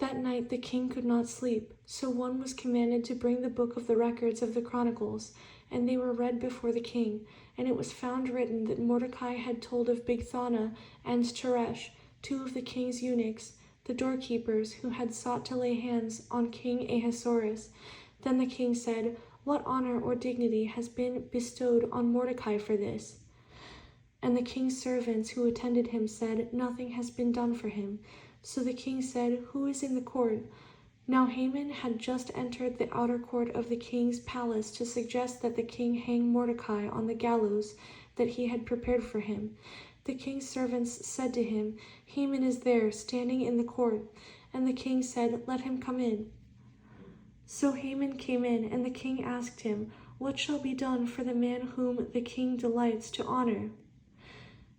That night the king could not sleep, so one was commanded to bring the book of the records of the Chronicles, and they were read before the king. And it was found written that Mordecai had told of Bigthana and Teresh, two of the king's eunuchs, the doorkeepers, who had sought to lay hands on King Ahasuerus. Then the king said, "What honor or dignity has been bestowed on Mordecai for this?" And the king's servants who attended him said, "Nothing has been done for him." So the king said, "Who is in the court?" Now Haman had just entered the outer court of the king's palace to suggest that the king hang Mordecai on the gallows that he had prepared for him. The king's servants said to him, "Haman is there, standing in the court." And the king said, "Let him come in." So Haman came in, and the king asked him, "What shall be done for the man whom the king delights to honor?"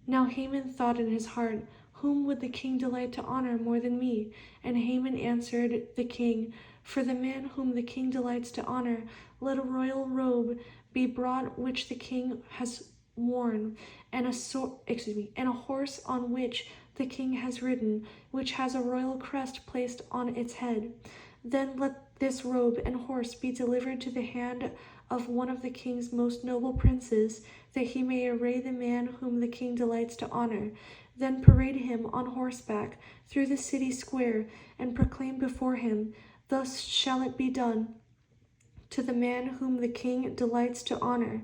Now Haman thought in his heart, "Whom would the king delight to honor more than me?" And Haman answered the king, "For the man whom the king delights to honor, let a royal robe be brought which the king has worn, and a horse on which the king has ridden, which has a royal crest placed on its head. Then let this robe and horse be delivered to the hand of one of the king's most noble princes, that he may array the man whom the king delights to honor. Then parade him on horseback through the city square, and proclaim before him, 'Thus shall it be done to the man whom the king delights to honor.'"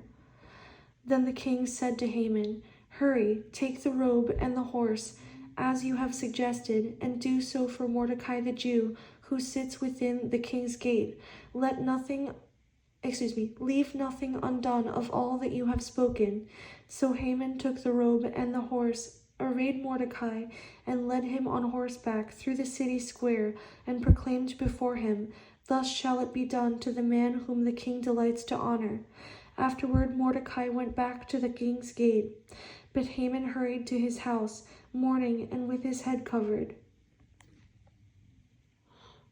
Then the king said to Haman, "Hurry, take the robe and the horse, as you have suggested, and do so for Mordecai the Jew, who sits within the king's gate. Leave nothing undone of all that you have spoken." So Haman took the robe and the horse, arrayed Mordecai, and led him on horseback through the city square, and proclaimed before him, "Thus shall it be done to the man whom the king delights to honor." Afterward Mordecai went back to the king's gate, but Haman hurried to his house, mourning and with his head covered.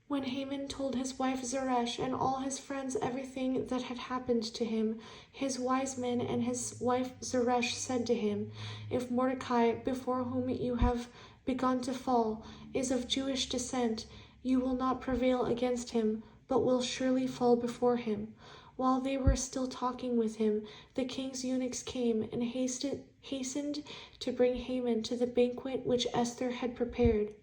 When Haman told his wife Zeresh and all his friends everything that had happened to him, his wise men and his wife Zeresh said to him, "If Mordecai, before whom you have begun to fall, is of Jewish descent, you will not prevail against him, but will surely fall before him." While they were still talking with him, the king's eunuchs came and hastened to bring Haman to the banquet which Esther had prepared.